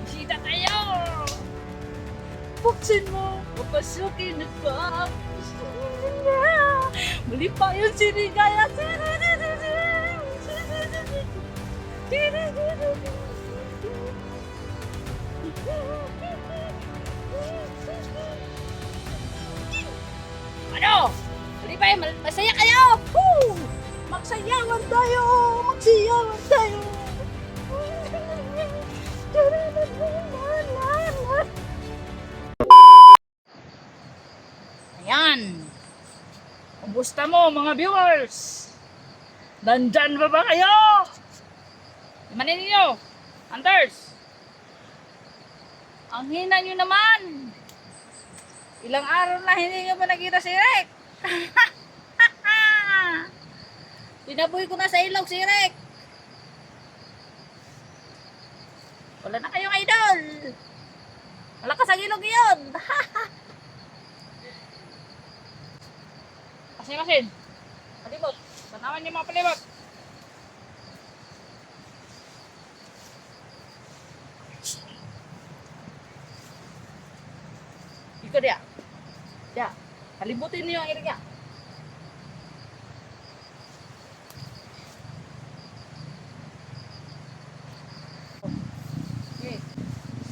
bisita tayo! Buksan mo, papasukin at pa. Muli pa yung sinigaya. Ano? Muli pa yung masaya kayo! Woo! Magsayawan tayo! Magsayawan tayo! Ayan. Kumusta mo mga viewers? Nandyan ba kayo? Imanin ninyo. Anders. Ang hina nyo naman. Ilang araw na hindi nyo pa nakita si Rick. Tinaboy ko na sa ilog si Rick. Wala na kayong idol. Malakas ang ilog yun. Masin. Palibot. Tanawan niyo mga palibot. Ikaw dia. Dia. Palibutin niyo ang iriga. Okay.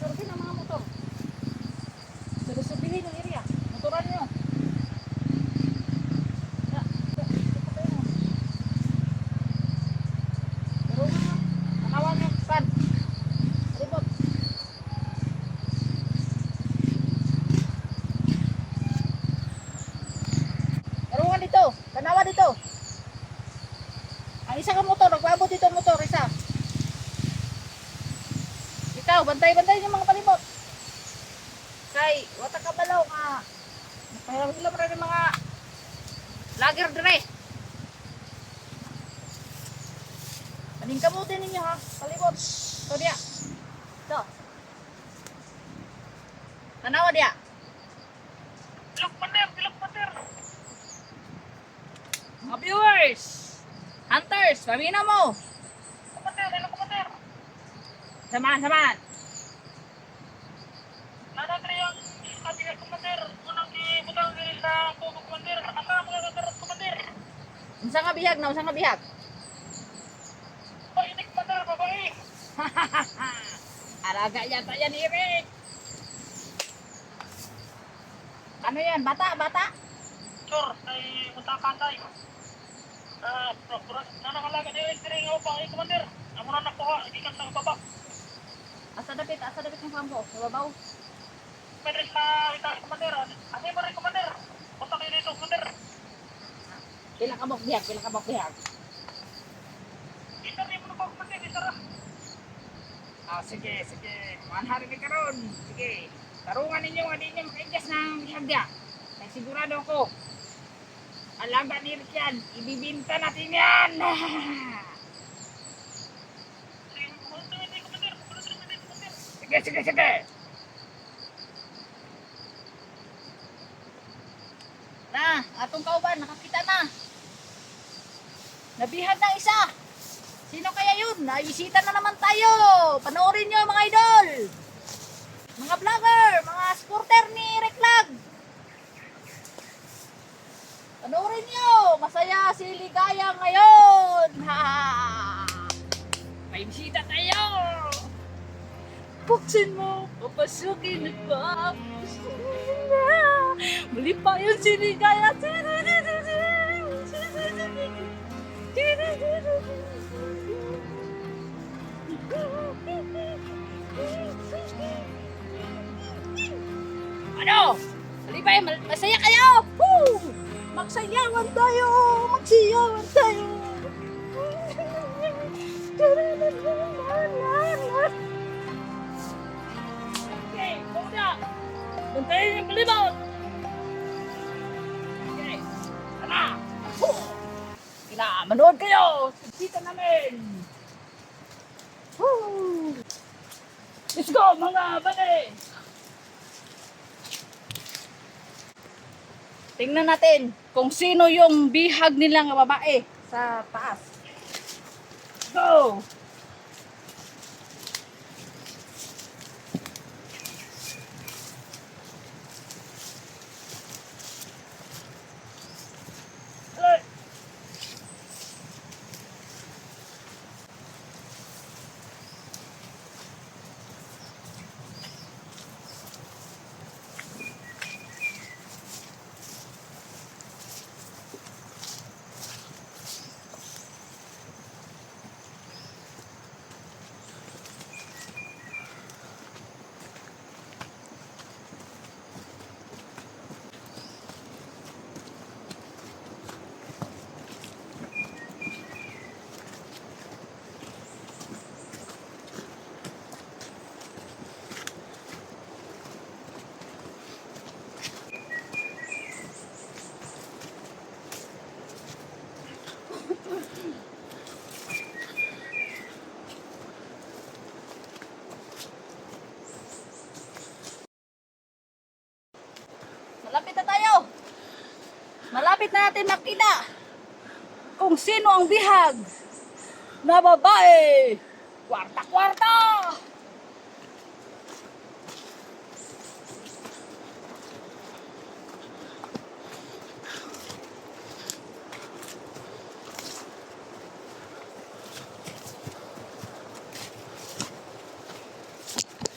Survey ng mga motor. Survey ng iriga. Motoran niyo. Tanawa dito. Ang isa ka motor, nagpaabot dito motor, isa. Ikaw, bantay-bantay yung mga palibot. Kay, wata ka balaw nga. Pahiram-hiram rin yung mga lager dire. Aning kamutin ninyo ha, palibot. Ito dia. Ito. Tanawa dia. Bilog pater. Mga viewers, hunters, pamina mo. Kumater. Samahan. Nanatri yung kabigat kumater. Unang ibutang din sa kubo kumater. Nakasama ka kakarot kumater. Unsa nga bihag? Painik kumater, babae. Araga yata yan, Eric. Ano yan? Bata? Sure, ay mutakatay. Nanakalaga na yung ring o pang kumander. Amo na nakuha, ikan sa baba. Asa dapit ng kampo, sa babaw. Pwede sa itaas kumander. Asa mo rin kumander. Punta kayo dito kumander. Pila ka bok bihag. Isa rin mo na pa kumander, isa ra. Sige. Manharin ni karon. Sige. Tarungan ninyo nga din yung makaingas ng bihag dia. Sigurado ko. Alaga ni Rick yan. Ibibinta natin yan. Sige. Na, atong kauban, nakakita na. Nabihag na isa. Sino kaya yun? Naibisita na naman tayo. Panoorin nyo mga idol. Mga vlogger, mga supporter ni Rick Lag. Panoorin nyo! Masaya si Ligaya ngayon! Ha! May bisita tayo! Buksan mo! Papasukin at pa! Muli pa yun si Ligaya! Ano? Muli pa yun! Masaya kayo! Woo! Magsayawan tayo! Okay, kuya! Bantayin yung palibot! Okay, tara! Manood kayo! Sita namin! Woo! Let's go mga bane! Tingnan natin kung sino yung bihag nilang babae sa taas. Go! Malapit na natin makita kung sino ang bihag na babae. Kwarta-kwarta!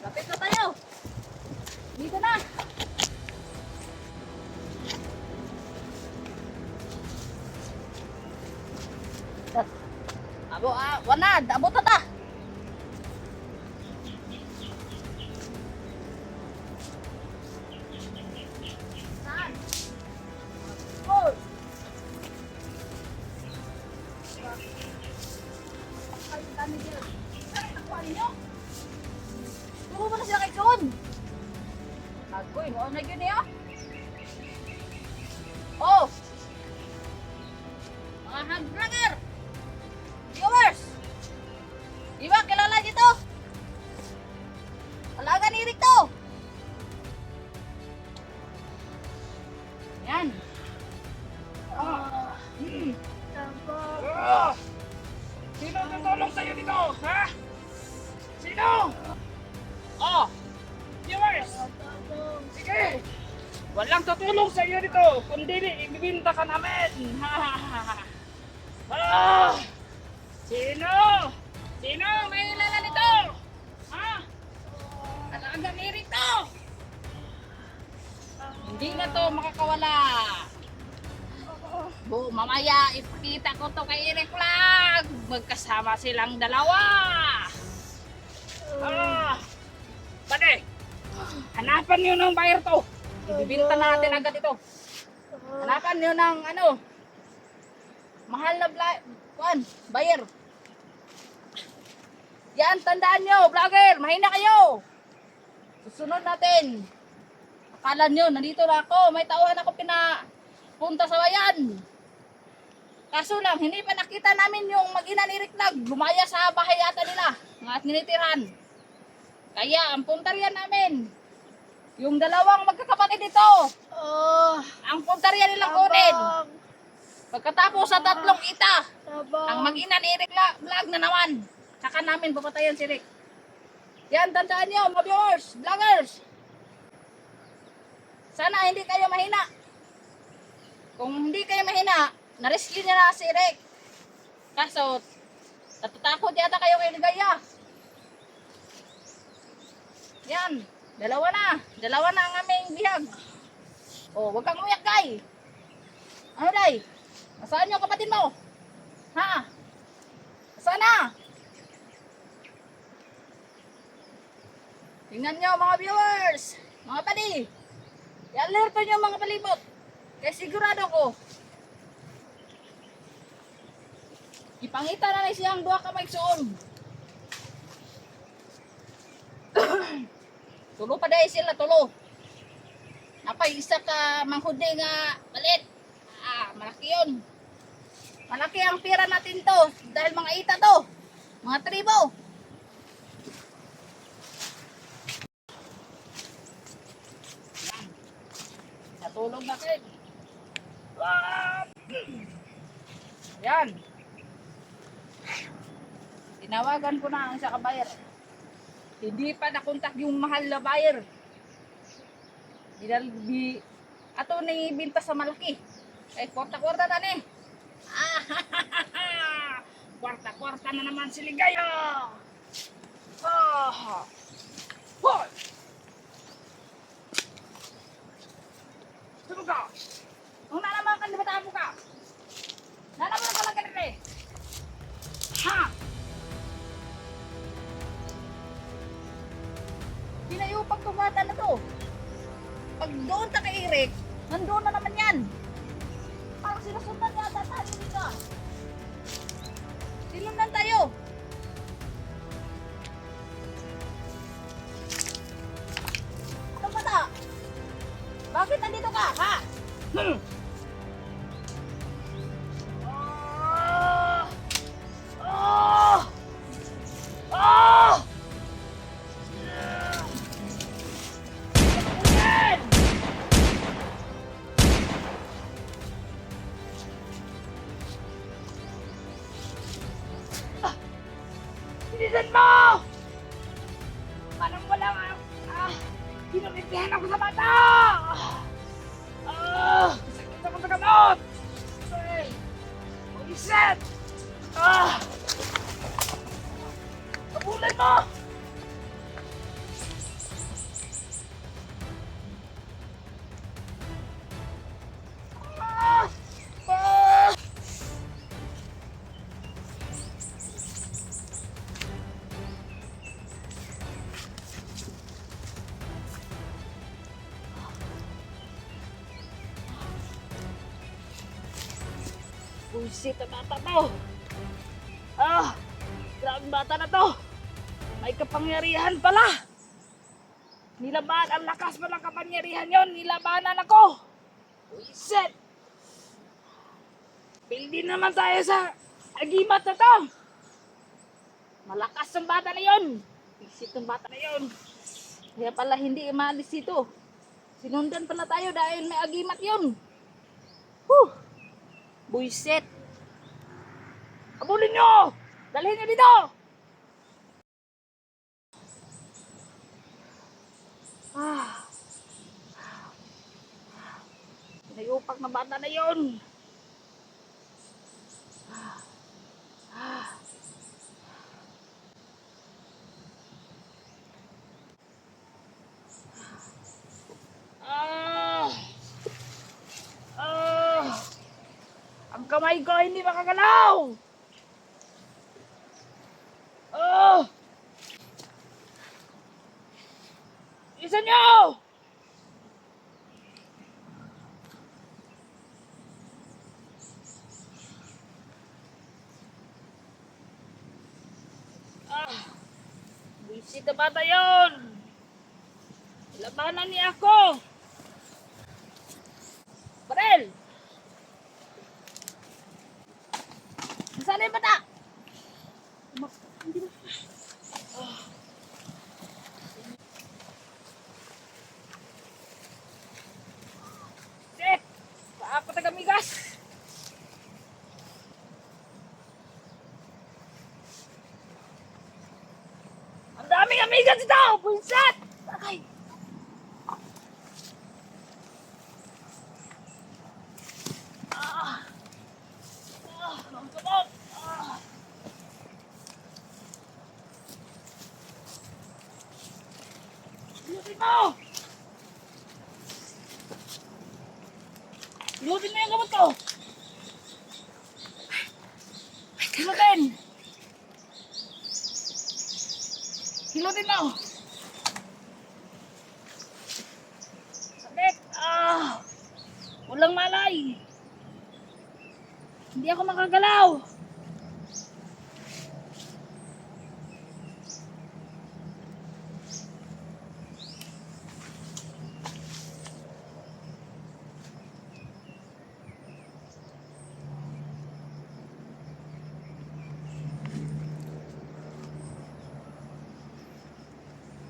Lapit na tayo. Dito na. Abo, wanad. Abo tata. Saan? Oh. Ay, dami dyan. Ay, nakuha ninyo. Turo mo na sila kay John. Agoy, mo na yun niya. Oh! Mga hand vlogger! Viewers! Di ba kilala dito? Alaga ni Rick to! Yan. Sino tutulong sa'yo dito? Ha? Sino? Oh! Viewers! Sige! Walang tutulong sa'yo dito, kundi ibibinta ka namin! Ah! Sino? Sino? May ilala nito? Ha? Alaga ni Rito! Hindi na to makakawala. Mamaya ipakita ko to kay Eric Vlog. Magkasama silang dalawa. Pade! Hanapan niyo ng buyer to! Ibibinta natin agad ito! Hanapan nyo ng ano, mahal na buyer. Yan, tandaan nyo, vlogger, mahina kayo. Susunod natin. Akala nyo, nandito na ako, may tauhan ako pinapunta sa bayan. Kaso lang, hindi pa nakita namin yung mag-ina ni Rick Vlog. Lumaya sa bahay yata nila, mga tinitiran. Kaya, ang puntaryan namin, yung dalawang magkakapatid dito. Ang puntaryan nilang kunin. Pagkatapos sa 3 ita, ang mag-ina ni Rick Vlog na naman. Saka namin papatayan si Rick. Yan, tandaan nyo, mga viewers, vloggers. Sana hindi kayo mahina. Kung hindi kayo mahina, na-rescue niya na si Rick. Kaso, natatakot yata kayo kay Ligaya. Yan, dalawa na ang aming bihag. Oh, wag kang umiyak, Day. Ano, Day? Nasaan yung kapatid mo? Ha? Nasaan na? Tingnan nyo, mga viewers, mga padi. I-alert ko nyo mga palibot. Kaya sigurado ko, ipangita na siyang 2 kamay suon. Tulo pa dahil sila, tulo. Napay isa ka manghudi nga balit. Malaki yun. Malaki ang pira natin to. Dahil mga ita to. Mga tribo. Natulog natin. Yan. Tinawagan ko na ang isa kabayer. Hindi pa nakontak yung mahal na buyer. Ato ni binta sa malaki. Kwarta-kwarta na ni. Kwarta-kwarta na naman si Ligaya! Hoy! Sino ka? Kung nanaman ka, di ba tabo ka? Nanaman ka lang ka rin eh. Ha? Pinayupag tumata na to. Pag doon ta kay Eric, nandoon na naman yan. Parang sinusundan yata tayo dito. Silundan tayo. Ano ba ta? Bakit nandito ka, ha? Kinumitihan ako sa mata! Sakit ako sa gamot! Ay! Buisit! Kabulan mo! Ah! Ah! Buisit ang bata to! Grabe bata na to! May kapangyarihan pala! Nilaban, ang lakas pa ng kapangyarihan yon, nilabanan ako! Buisit! Pildi naman tayo sa agimat na to! Malakas ang bata na yon! Buisit ang bata na yon! Kaya pala hindi maalis dito. Sinundan pala tayo dahil may agimat yon! Buisit! Abulin nyo! Dalhin nyo dito! Pinayupak na bata na yun! Ang kamay ko hindi makagalaw! Isa nyo! Buisit na bata yun! Labanan niya ako! Barel! Saan yung bata? Shit! Saan ako tagamigas? Ang daming amigas ito! Buisit! Takay! Ang sabot! Ilutin mo! Ilutin mo yung gamot ko! Ilutin! Ilutin mo! Sakit! Walang malay! Hindi ako makagalaw!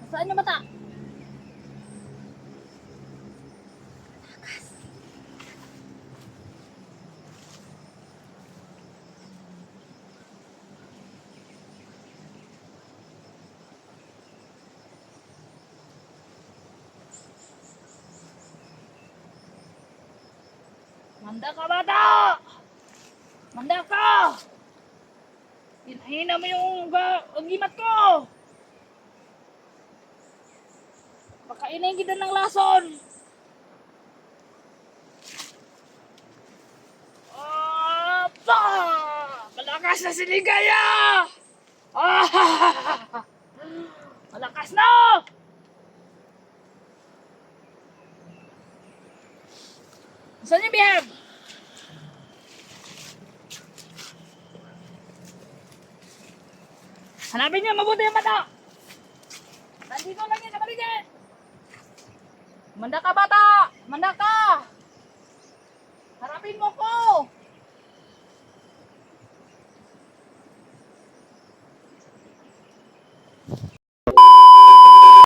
Saan yung mata? Manda ka bata! Manda ka! Hinahina mo yung agimat ko! Pakainin kita ng lason! Apa! Malakas na si Ligaya! Malakas na! Saan yung bihag? Hanapin niyo mabuti yung mata! Nandito lang yan sa paligid! Manda ka bata!